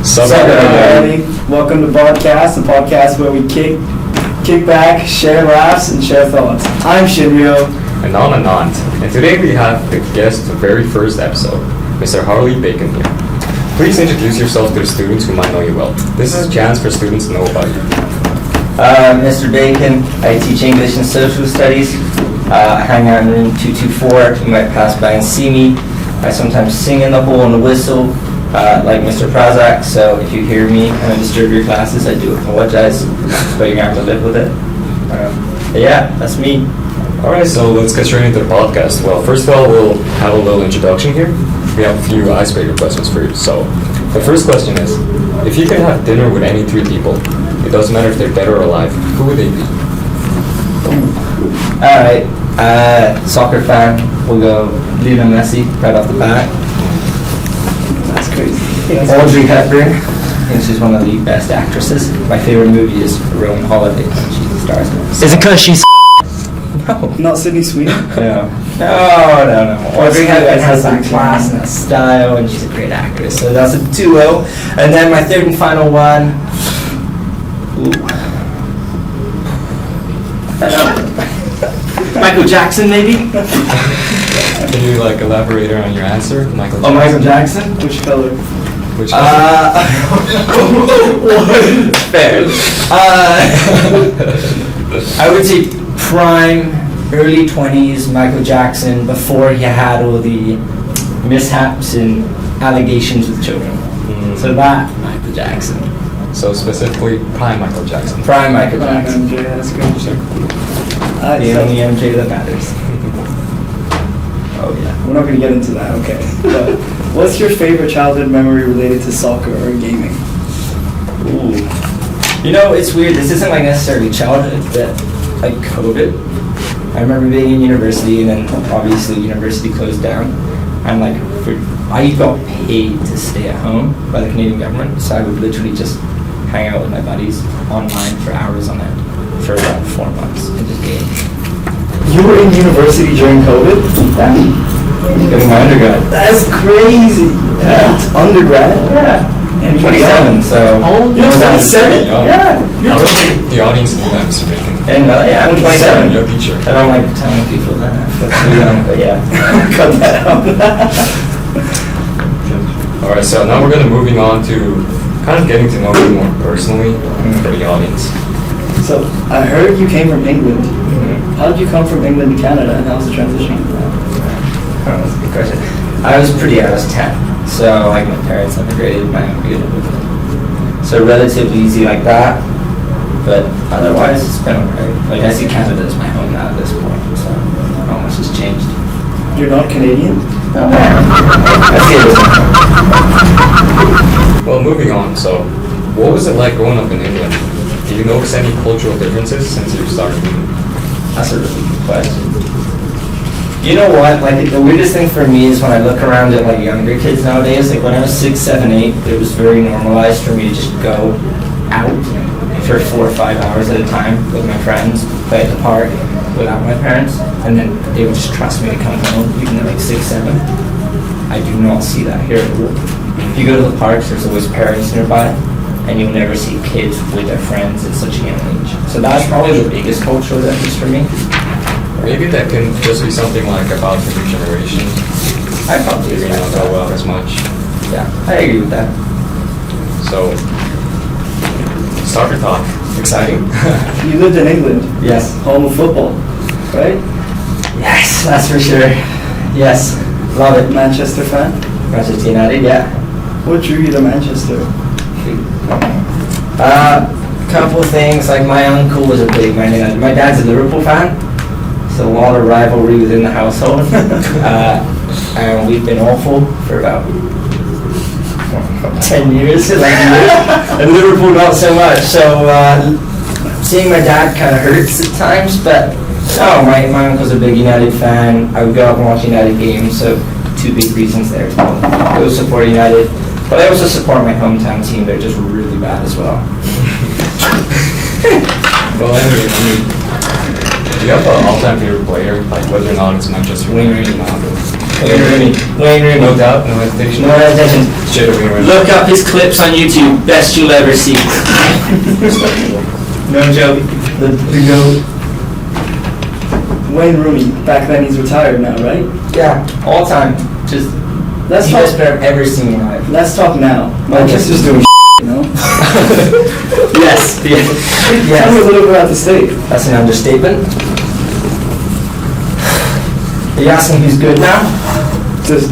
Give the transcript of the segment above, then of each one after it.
Sup, everybody? Welcome to Bodcast, the podcast where we kick back, share laughs, and share thoughts. I'm Shinyoung. And I'm Anand. And today we have the guest of the very first episode, Mr. Harley B here. Please introduce yourself to the students who might know you well. This is a chance for students to know about you. Mr. Bacon, I teach English and Social Studies. I hang out in room 224. You might pass by and see me. I sometimes sing in the hole and the whistle, like Mr. Prazak, so if you hear me and I disturb your classes, I do apologize, but you're going to have to live with it. But yeah, that's me. Alright, so let's get straight into the podcast. Well, first of all, we'll have a little introduction here. We have a few icebreaker questions for you. So, the first question is, if you could have dinner with any three people, it doesn't matter if they're dead or alive, who would they be? Alright, soccer fan, we'll go Lionel Messi right off the bat. That's crazy. Audrey Hepburn, I think she's one of the best actresses. My favorite movie is Roman Holiday, when she's the stars. Is it because she's No. Not Sydney Sweeney? No. Audrey Hepburn has that class and that style, and she's a great actress. So that's a duo. And then my third and final one. Michael Jackson, maybe? Can you elaborate on your answer? Michael Jackson? Oh, Michael Jackson? Which color? Which color? Fair. I would say prime, early 20s Michael Jackson, before he had all the mishaps and allegations with children. So that, Michael Jackson. So specifically, prime Michael Jackson. Prime Michael Jackson. MJ, that's good. The only MJ that matters. Oh yeah. We're not going to get into that, okay. But what's your favorite childhood memory related to soccer or gaming? Ooh. You know, it's weird. This isn't necessarily childhood, but COVID. I remember being in university, and then obviously university closed down. And I got paid to stay at home by the Canadian government, so I would literally just hang out with my buddies online for hours on end for about 4 months and just game. You were in university during COVID? Yeah. Getting my undergrad. That's crazy. Yeah. Undergrad? Yeah. And 27, so. You're 27? Yeah. I don't think the audience knows that, Mr. Bacon. And yeah, I'm 27. You're a teacher. I don't like telling people that. But yeah. Cut that out. Alright, so now we're going to moving on to kind of getting to know you more personally for the audience. So, I heard you came from England. How did you come from England to Canada, and how was the transition? Oh, that's a good question. I was 10, so my parents immigrated, my own moved. So relatively easy like that, but otherwise it's been okay. I see Canada as my home now at this point, so not much has changed. You're not Canadian? No, I see it as my home. Well, moving on, so what was it like growing up in England? Do you notice any cultural differences since you started moving? That's a really good question. You know what? The weirdest thing for me is when I look around at younger kids nowadays. When I was 6, 7, 8, it was very normalized for me to just go out for 4 or 5 hours at a time with my friends, play at the park without my parents, and then they would just trust me to come home, even at 6, 7. I do not see that here. If you go to the parks, there's always parents nearby, and you'll never see kids with their friends at such a young age. So that's probably the biggest cultural difference for me. Maybe that can just be something about the new generation. I probably Maybe agree not with go that. out as much. Yeah, I agree with that. So, soccer talk. Exciting. You lived in England, Yes. home of football, right? Yes, that's for sure. Yes, love it. Manchester fan? Manchester United, yeah. What drew you to Manchester? Couple things, my uncle was a big Man United. My dad's a Liverpool fan, so a lot of rivalry within the household. And we've been awful for about 10 years, and Liverpool not so much. So seeing my dad kind of hurts at times, but no, my uncle's a big United fan. I would go up and watch United games, so 2 big reasons there. Go support United, but I also support my hometown team. They're just really bad as well. Well, anyway, do you have an all-time favorite player? Whether or not it's Manchester United or not? Wayne Rooney. No doubt, no hesitation. No hesitation. Straight up Wayne Rooney. Look up his clips on YouTube. Best you'll ever see. No joke. The GOAT. Wayne Rooney, back then he's retired now, right? Yeah, all time. Just Let's the talk. best player I've ever seen live. Let's talk now. Manchester's doing you know? Yes. Tell me a Yes. little bit about the state. That's an understatement. Are you asking who's good now? Just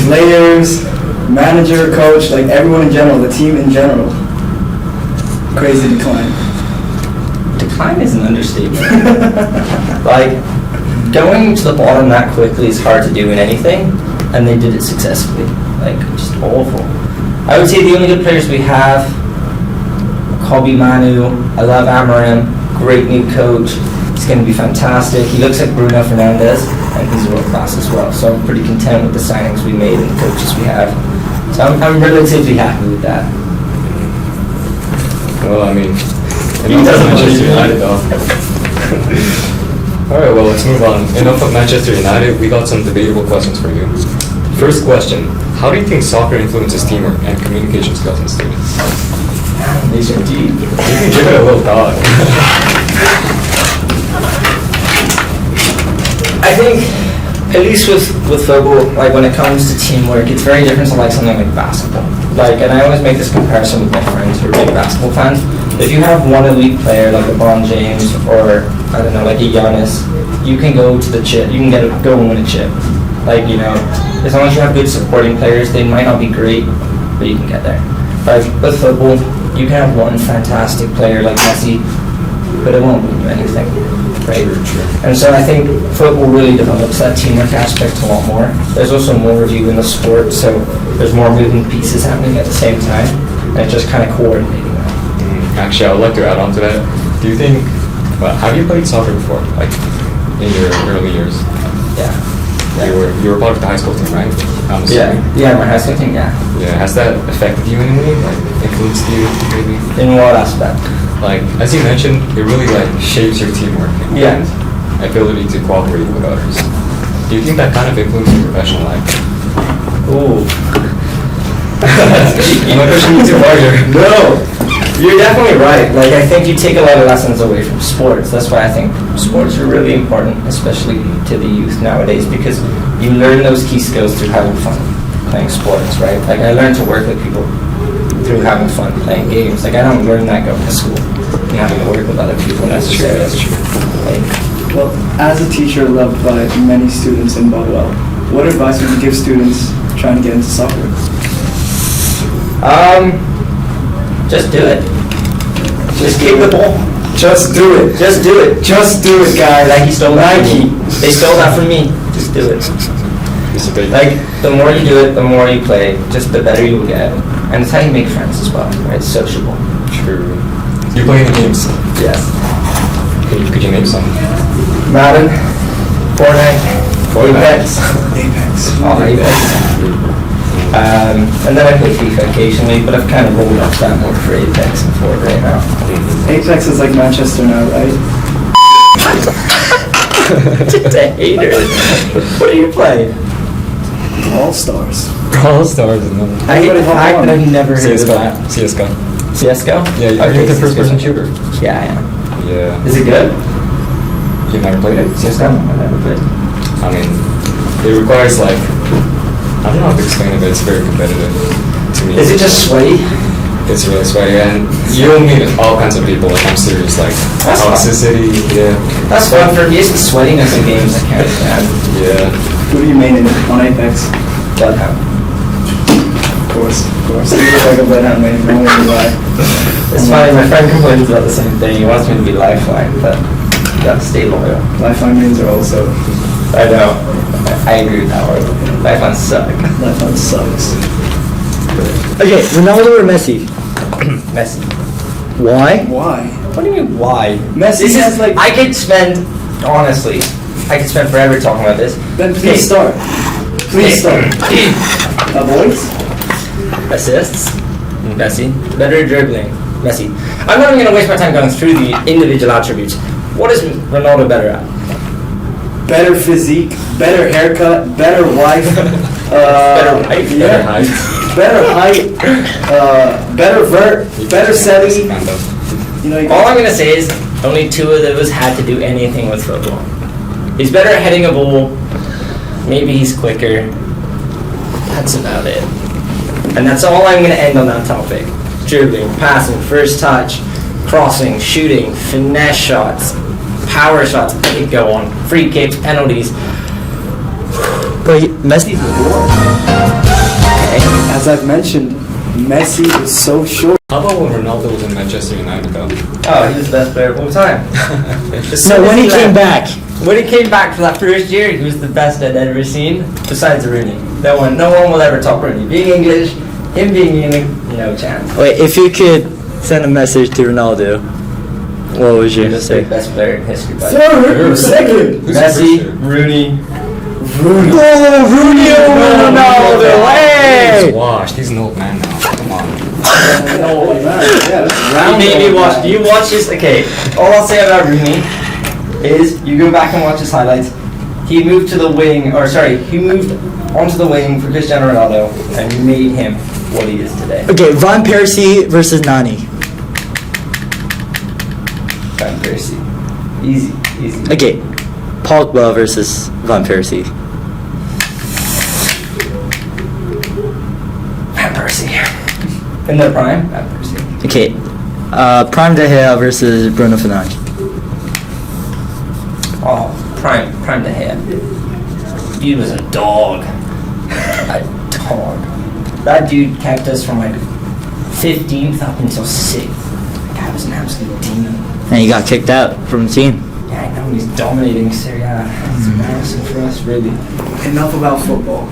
players, manager, coach, like everyone in general, the team in general. Crazy decline. Decline is an understatement. Like, going to the bottom that quickly is hard to do in anything, and they did it successfully. Like, just awful. I would say the only good players we have, Kobe Manu, I love Amarim, great new coach. He's going to be fantastic. He looks like Bruno Fernandes, and he's world class as well. So I'm pretty content with the signings we made and the coaches we have. So I'm relatively happy with that. Well, I mean, He enough of doesn't Manchester believe United though. Alright, well, let's move on. Enough of Manchester United, we got some debatable questions for you. First question, how do you think soccer influences teamwork and communication skills in students? These are deep. You can give it a little thought. I think, at least with football, like when it comes to teamwork, it's very different to like something like basketball. Like, and I always make this comparison with my friends who are big basketball fans. If you have one elite player like LeBron James or, I don't know, like a Giannis, you can go to the chip, you can go and win a chip. Like, you know, as long as you have good supporting players, they might not be great, but you can get there. Like, with football, you can have one fantastic player like Messi, but it won't win you anything, right? And so I think football really develops that teamwork aspect a lot more. There's also more of you in the sport, so there's more moving pieces happening at the same time, and it's just kind of coordinating that. Actually, I would like to add on to that. Do you think, well, have you played soccer before, like in your early years? Yeah. You were part of the high school team, right? I'm Yeah, assuming. yeah, my high school team, yeah. Yeah, has that affected you in any way? Like, influenced you, maybe? In what aspect? Like, as you mentioned, it really, like, shapes your teamwork Yeah. and ability to cooperate with others. Do you think that kind of influences your professional life? Ooh. I'm not pushing you too hard here. No, you're definitely right. Like, I think you take a lot of lessons away from sports. That's why I think sports are really important, especially to the youth nowadays, because you learn those key skills through having fun playing sports, right? Like, I learned to work with people through having fun playing games. Like, I don't learn that going to school and having to work with other people necessarily. That's true. Like, Well, as a teacher loved by many students in Bodwell, what advice would you give students trying to get into soccer? just do it. Just kick the ball. Just do it. Just do it. Just do it, guys. Nike stole that from Nike. me. They stole that from me. Just do it. It's a big, Like, the more you do it, the more you play, just the better you will get. And it's how you make friends as well, right? It's sociable. true. You play any games? Yes. Could you name some? Madden, Fortnite, Apex. Apex. All Apex. And then I play FIFA occasionally, but I've kind of rolled off that more for Apex and Fortnite now. Apex is like Manchester now, right? Just a hater. What do you play? All stars. All Stars is another. I hate the Everybody hop fact on. that I've never heard of CSGO. that. CSGO. CSGO? Yeah, are you Okay, into first-person CSGO. shooter? Yeah, I am. Yeah. Is it good? You've never played it? CSGO? I've never played. I mean, it requires like, I don't know how to explain it, but it's very competitive to me. Is it just sweaty? It's really sweaty, and you'll meet all kinds of people. Like, I'm serious, like That's fun. toxicity. Yeah. That's fun for me. It's the sweatiness of games I can't stand. Yeah. Who do you main in on Apex? Bloodhound. Of course, of course. You look like a bloodhound main, no way you lie. It's funny, my friend complains about the same thing. He wants me to be Lifeline, but you gotta stay loyal. Lifeline mains are also, I know. I agree with that one. Lifeline suck. Lifeline sucks. Okay, Ronaldo or Messi? Messi. Why? Why? What do you mean, why? Messi This has is like, I could spend, honestly, I could spend forever talking about this. then Okay. please start. Please start. Boys? Assists, Messi. Better dribbling, Messi. I'm not even going to waste my time going through the individual attributes. What is Ronaldo better at? better physique, better haircut, better wife. Better wife? Yeah. Better height. Better height. Better vert. Better setting. Kind of. You know, you All I'm gonna say is only two of those had to do anything with football. He's better at heading a ball. Maybe he's quicker. That's about it. And that's all I'm gonna end on that topic. Dribbling, passing, first touch, crossing, shooting, finesse shots, power shots. I could go on. Free kicks, penalties. But Messi's the war. As I've mentioned, Messi is so short. How about when Ronaldo was in Manchester United though? Oh, he was the best player of all time. No, when he came back. When he came back for that first year, he was the best I'd ever seen, besides Rooney. No one will ever top Rooney. Being English, him being English, no chance. Wait, if you could send a message to Ronaldo, what would you He's the say? best player in history. By Third, second. Who's Messi, the first Rooney. Oh, Rooney Ronaldo! He's Hey! washed. He's an old man now. Come on. Oh, man. Yeah, that's You round. made me watch. Do you watch his? Okay. All I'll say about Rooney is you go back and watch his highlights. He moved to the wing, or sorry, he moved onto the wing for Cristiano Ronaldo and made him what he is today. Okay, Van Persie versus Nani. Van Persie. Easy. Okay, Pogba versus Van Persie. Van Persie. In their prime, Van Persie. Okay, Prime De Gea versus Bruno Fernandes. Oh, prime De Gea. He was a dog. A dog. That dude kept us from like 15th up until 6th. That guy was an absolute demon. And he got kicked out from the team. Yeah, I know, he's dominating Serie A. It's embarrassing for us, really. Enough about football.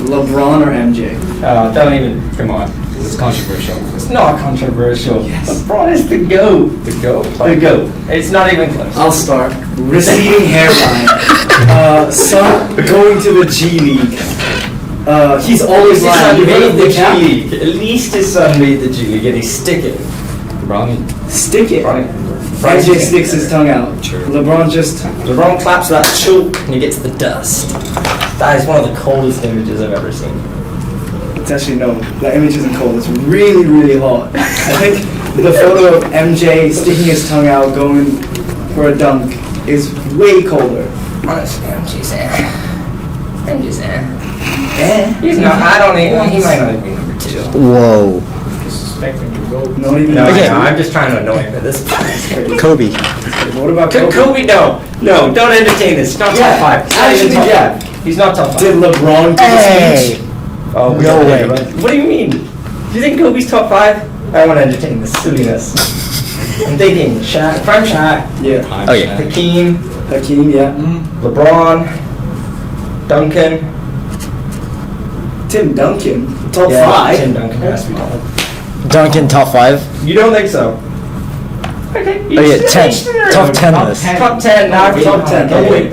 LeBron or MJ? Oh, don't even. Come on. This is controversial. It's not controversial. Yes. LeBron is the GOAT. The GOAT? The GOAT. It's not even close. I'll start. Receding hairline. Son going to the G League. He's always His lying. son You heard of made the the G cap? League. At least his son made the G League and he's sticking. Brownie. Stick it. Right. MJ sticks his tongue out. True. LeBron just. LeBron claps that choke and he gets the dust. That is one of the coldest images I've ever seen. It's actually no. That image isn't cold. It's really, really hot. I think the photo of MJ sticking his tongue out, going for a dunk, is way colder. Honestly, MJ's He's not. I don't even. He might not even be number 2. Whoa. Disrespecting your GOAT. Not even. No, Okay. I'm just trying to annoy him at this point. Kobe. What about Kobe? Kobe, no, don't entertain this. It's not Yeah, top 5. It's not even actually, top yeah. 5. He's not top 5. Did LeBron give a speech? Hey! Oh, we No don't way. need to- What do you mean? Do you think Kobe's top 5? I want to entertain this silliness. I'm thinking Shaq, prime Shaq, Yeah. I'm Oh, yeah. Shaq. Hakeem, Hakeem, yeah. LeBron, Duncan. Tim Duncan, top Yeah, 5. Tim Duncan has to be top 5. Duncan top 5. You don't think so? Okay. Oh yeah, 10. Top 10 list. Top 10, now we're Top 10, Okay. oh wait.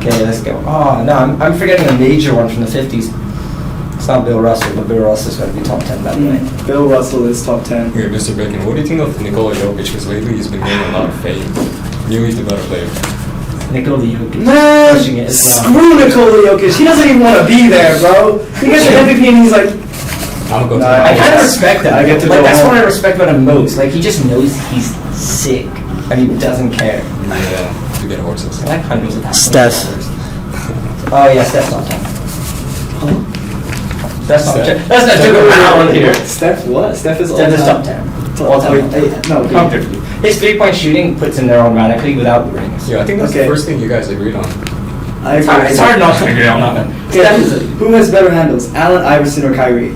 Okay, let's go. Oh, no, I'm forgetting a major one from the 50s. It's not Bill Russell, but Bill Russell's got to be top 10 that way. Bill Russell is top 10. Here, Mr. Bacon, what do you think of Nikola Jokic? Because lately he's been getting a lot of fame. Knew he's the better player. Nikola Jokic. Man, Pushing it as well. screw Nikola Jokic. He doesn't even want to be there, bro. He gets the MVP and he's like, I'm gonna go to Nah, I the kind of respect that. I get to like go that's home. what I respect about him most. Like he just knows he's sick and he doesn't care. Yeah, to get horses. I like hundreds of thousands. Steph. of dollars. Oh yeah, Steph's top 10. That's not Steph? that's not joking around here. Steph what? Steph is Steph is top 10. All time. No, Comfortably. His 3-point shooting puts him there automatically without the rings. Yeah, I think that's Okay. the first thing you guys agreed on. I It's hard, agree. it's hard not to agree on nothing. Okay, Steph is a, who has better handles, Allen Iverson or Kyrie?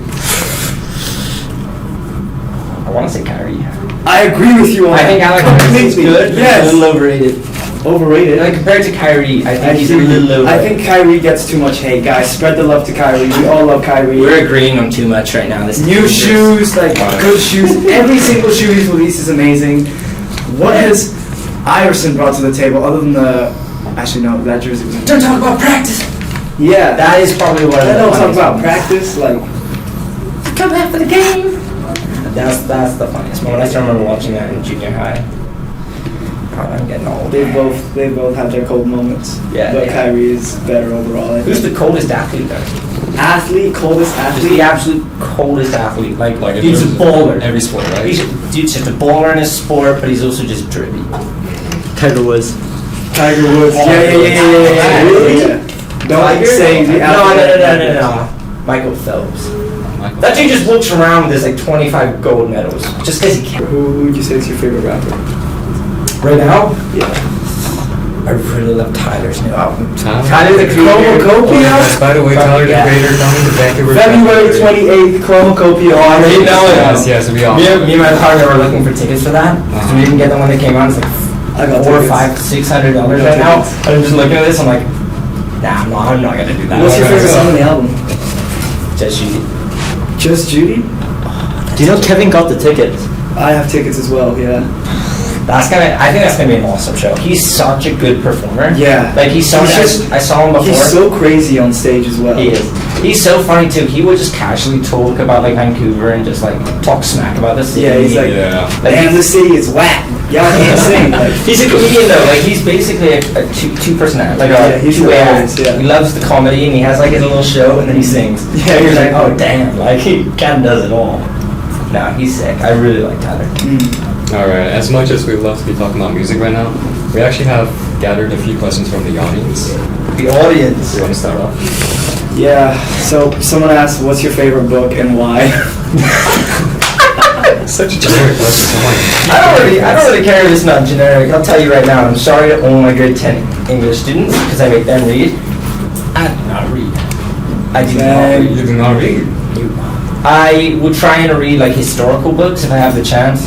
I want to say Kyrie. I agree with you on I think that. Alex is Completely. good, but Yes. he's a little overrated. Overrated. Like compared to Kyrie, I think he's a little overrated. I think Kyrie gets too much hate, guys. Spread the love to Kyrie. We all love Kyrie. we're agreeing on too much right now. This is New dangerous. shoes, like good shoes. Every single shoe he's released is amazing. What has Iverson brought to the table other than the? Actually, no, that jersey was. Don't talk about practice. Yeah, That is probably what I don't talk funniest about moments. practice. Like, Come after the game. That's the funniest moment. I still remember watching that in junior high. I'm getting old. They both have their cold moments. Yeah, But yeah. Kyrie is better overall. I Who's think. the coldest athlete though? Coldest Just athlete? the absolute coldest athlete. Like in he's a terms of baller. Every sport, right? Dude's just a baller in his sport, but he's also just drippy. Tiger Woods. Tiger Woods. Yeah. Really? Don't say the athlete. No. Michael Phelps. Michael That dude Phelps. just walks around with like 25 gold medals just because he can. Who would you say is your favorite rapper? Right now, Yeah. I really love Tyler's new album. Tyler the Creator. Cornucopia? By the way, Tyler the Yeah. Creator coming to Vancouver. February 28th, Cornucopia. Oh, I didn't know it. Yes, we all. Me and my partner were looking for tickets for that. So we didn't get them when they came out. It's like I got $400, tickets. $500, $600 I got right now. tickets. And I'm just looking at this. I'm like, nah, I'm not gonna do that. What's your favorite song on the album? Just you. Just Judy? Do you know Kevin got the tickets? I have tickets as well, yeah. I think that's gonna be an awesome show. He's such a good performer. Yeah. Like I saw him before. He's so crazy on stage as well. He is. He's so funny too. He would just casually talk about like Vancouver and just like talk smack about the city. Yeah, he's like, Yeah. man, this city is whack. Y'all can't sing. Like, He's a comedian though. Like he's basically a two personality. Like Yeah, a he's two-way hilarious, act. yeah. He loves the comedy and he has like his little show and then he sings. Yeah, And you're like, exactly. oh damn, like he kind of does it all. No, he's sick. I really like Tyler. Alright, as much as we love to be talking about music right now, we actually have gathered a few questions from the audience. The audience. Do you want to start off? yeah, so someone asked, what's your favorite book and why? Such a generic question. Come on. I don't really care if it's not generic. I'll tell you right now. I'm sorry to all my grade 10 English students because I make them read. I do not read. I do not read. You do not read. I would try and read like historical books if I have the chance.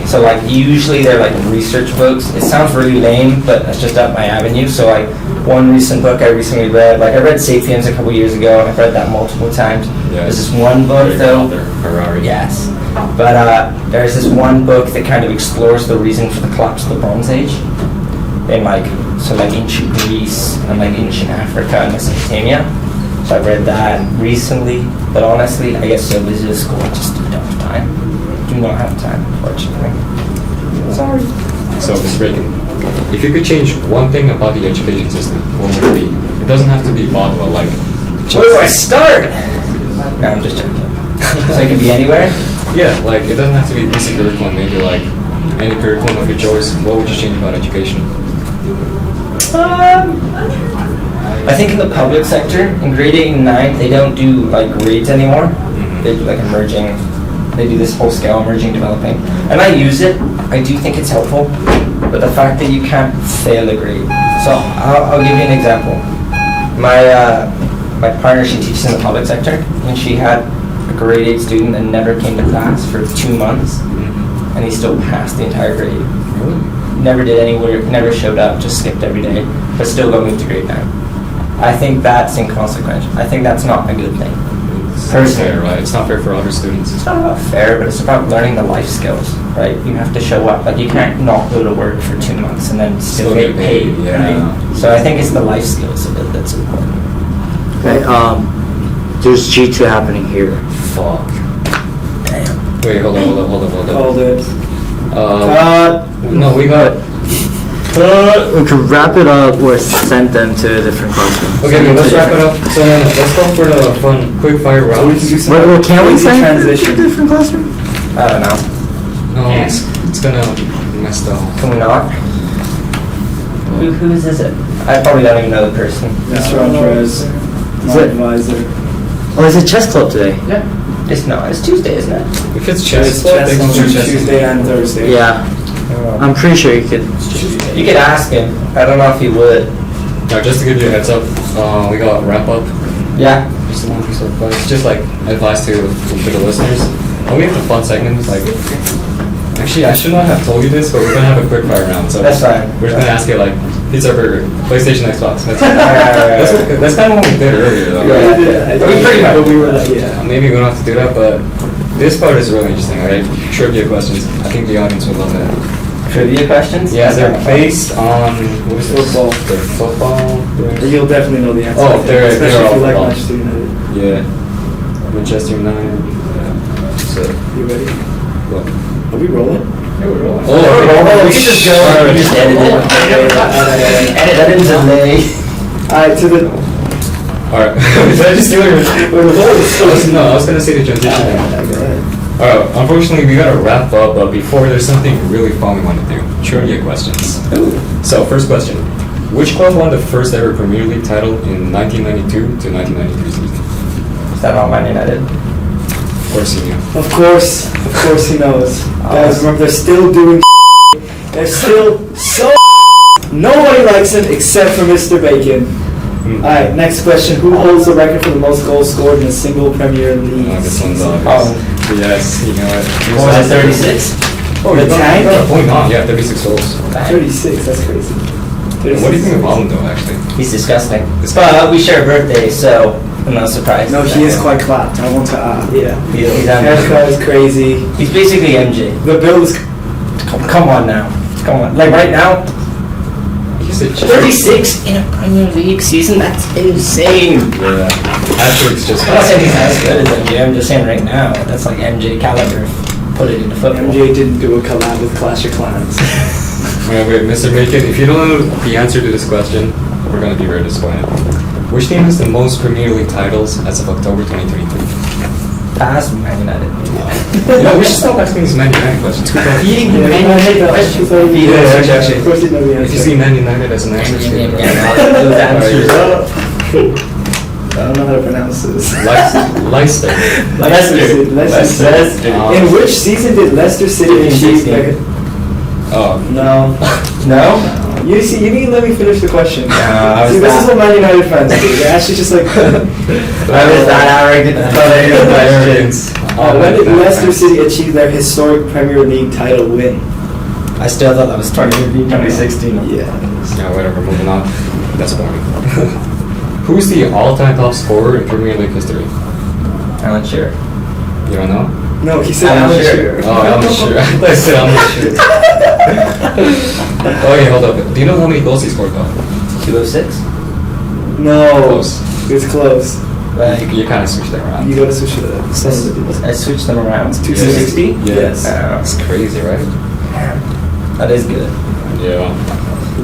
So like usually they're like research books. It sounds really lame, but that's just up my avenue. So like one recent book I recently read, like I read *Sapiens* a couple years ago, and I've read that multiple times. Yeah. There's this one book Very good though. author, Harari. Yes, but there's this one book that kind of explores the reason for the collapse of the Bronze Age in like ancient Greece and like ancient Africa and Mesopotamia. So I read that recently, but honestly, I get so busy with school, I just don't have time. Do not have time, unfortunately. Sorry. So, Mr. Bacon, if you could change one thing about the education system, what would it be? It doesn't have to be Ottawa, like. Where do I start? No, I'm just joking. So it could be anywhere? Yeah, like it doesn't have to be a piece of curriculum. Maybe like any curriculum of your choice. What would you change about education? I think in the public sector, in grade 8 and 9, they don't do like grades anymore. They do like emerging, they do this whole scale emerging developing. And I use it, I do think it's helpful, but the fact that you can't fail a grade. So I'll give you an example. My partner, she teaches in the public sector, and she had a grade 8 student that never came to class for 2 months, and he still passed the entire grade. Really? Never did any work, never showed up, just skipped every day, but still got moved to grade 9. I think that's inconsequential. I think that's not a good thing. It's not Personally. fair, right? It's not fair for other students. It's not about fair, but it's about learning the life skills, right? You have to show up. Like you can't not go to work for 2 months and then still get paid, yeah. right? So I think it's the life skills of it that's important. Okay, there's G2 happening here. Fuck. Damn. Wait, hold on. Hold it. No, we got. We could wrap it up or send them to a different classroom. Okay, let's wrap it up. So let's go for the fun, quick fire So we round. can do some Well, can we easy send them to a transition. different classroom? I don't know. No, it's gonna mess the whole. Can we not? Whose is it? I probably don't even know the person. Mr. Andres, my it- advisor. Oh, is it chess club today? Yeah. It's Tuesday, isn't it? If it's It's chess, chess on chess. Tuesday and Thursday. Yeah, I'm pretty sure you could. You could ask him. I don't know if he would. Now, just to give you a heads up, we got wrap up. Yeah. Just one piece of advice, just like advice to the listeners. And we have a fun segment. Like, actually, I should not have told you this, but we're gonna have a quick fire round. So That's fine. We're just gonna ask you like pizza, burger, PlayStation, Xbox. That's, Right. that's kind of what we did earlier, though. Yeah. Right? We pretty much- But we were like, yeah. Maybe we don't have to do that, but this part is really interesting. Alright, trivia questions. I think the audience would love that. Trivia questions? Yeah, they're based on what is this? Football. They're football. But you'll definitely know the answer. Oh, they're especially if all you like football. Manchester United. Yeah, Manchester United. Yeah. So, You ready? what? Are we rolling? Oh, we can just go. We just edit it. Edit that in delay. Alright, to the. Alright. Did I just do it? No, I was gonna say the transition. Alright, unfortunately we gotta wrap up, but before there's something really fun we want to do. Trivia questions. So, first question. Which club won the first ever Premier League title in 1992 to 1993 season? Is that all Man United? Of course you knew. Of course he knows. Guys, remember, they're still doing They're still so nobody likes him except for Mr. Bacon. Alright, next question. Who holds the record for the most goals scored in a single Premier League This one's season? obvious. Yes, you know it. What was it, 36? Oh, The tank? Point on, yeah, 36 goals. 36, that's crazy. What do you think of Holland though, actually? He's disgusting. But we share a birthday, so I'm not surprised. No, he is quite clapped. I want to, yeah. He's Haircut is crazy. He's basically MJ. The build is. Come on now. Come on. Like right now, He's a 36 in a Premier League season? That's insane. Yeah. Patrick's just. I'm not saying he's as good as MJ, I'm just saying right now, that's like MJ caliber. Put it into football. MJ didn't do a collab with Clash of Clans. Wait, Mr. Bacon, if you don't know the answer to this question, we're gonna be very disappointed. Which team has the most Premier League titles as of October 2023? Pass Man United. No, we should stop asking these Man United questions. Feeding the Man United questions. Actually, of course he knows the If you answer. see Man United as an answer, Those answers. I don't know how to pronounce this. Leicester. Leicester. In which season did Leicester City achieve their... Oh. No. No? You see, you need to let me finish the question. I was See, this that- is what Man United fans do. They're actually just like... I was that arrogant to throw that in questions. when did Leicester City achieve their historic Premier League title win? I still thought that was 2016. Yeah. Yeah, whatever, moving on. That's boring. Who's the all-time top scorer in Premier League history? Alan Shearer. You don't know? No, he said Alan Alan Shearer. Shearer. Oh, I'm sure. I said I'm sure. Oh, yeah, hold up. Do you know how many goals he scored, though? 206? No. Close. It was close. You kind of switched that around. You gotta switch it up. I switched them around. 260? Yes. Oh. It's crazy, right? That is good. Yeah.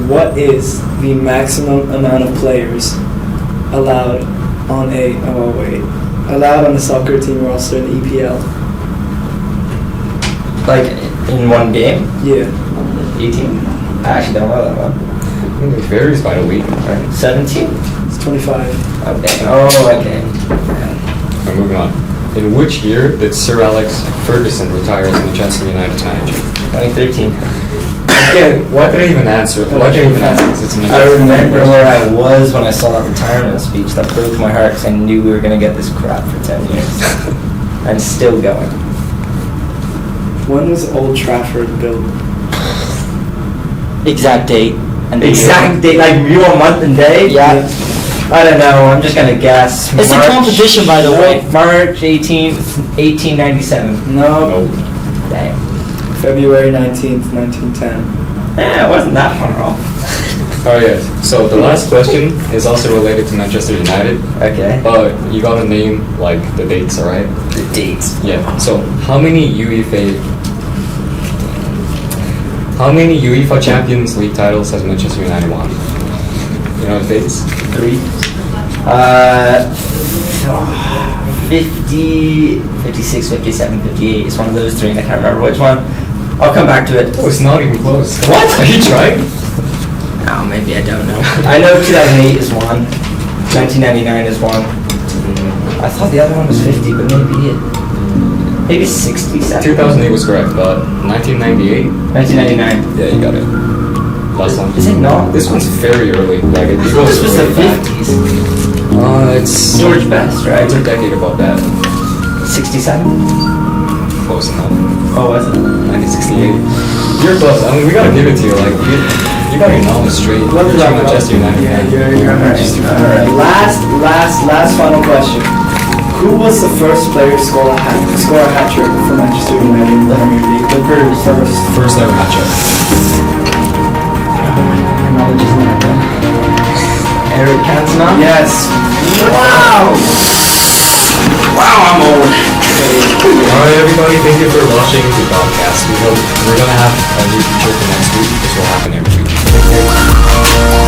What is the maximum amount of players allowed on allowed on the soccer team roster in the EPL? Like, in one game? Yeah. 18? I actually don't know that one. I think it varies by the week. Right. 17? It's 25. Okay. Oh, okay. Alright, moving on. In which year did Sir Alex Ferguson retire as Manchester United manager? 2013. Again, why did I even answer? Why did I even answer this? It's a I remember where I was when I saw that retirement speech. That broke my heart because I knew we were going to get this crap for 10 years. And still going. When was Old Trafford built? Exact date. And Exact date, like real month and day? Yeah. I don't know, I'm just going to guess. It's a competition, by the way. March 18th, 1897. No. Dang. February 19th, 1910. Yeah, it wasn't that far off. Oh yeah. So the last question is also related to Manchester United, Okay. but you gotta name like the dates, alright? The dates. Yeah. So how many UEFA Champions League titles has Manchester United won? You know the dates? 3. 50, 56, 57, 58. It's one of those 3 and I can't remember which one. I'll come back to it. Oh, it's not even close. What? Are you trying? Oh, maybe I don't know. I know 2008 is 1. 1999 is 1. I thought the other one was 50, but maybe 67. 2008 was correct, but 1998? 1999. Yeah, you got it. Last one. Is it not? This one's very early. Like it This goes was the way back. 50s. It's George Best, right? It's a decade above that. 67? Close enough. Oh, was it? 1968. You're close. I mean, we gotta give it to you. Like you got your knowledge straight. You're Manchester United. Yeah, fan. you're Alright. Last final question. Who was the first player to score a hat trick for Manchester United in the Premier League? The First ever matchup. Knowledge is not there. Eric Cantona? Yes. Wow! Wow, I'm old. Alright, everybody. everybody, thank you for watching the podcast. We hope we're gonna have a new feature for next week. This will happen every week. Thank you.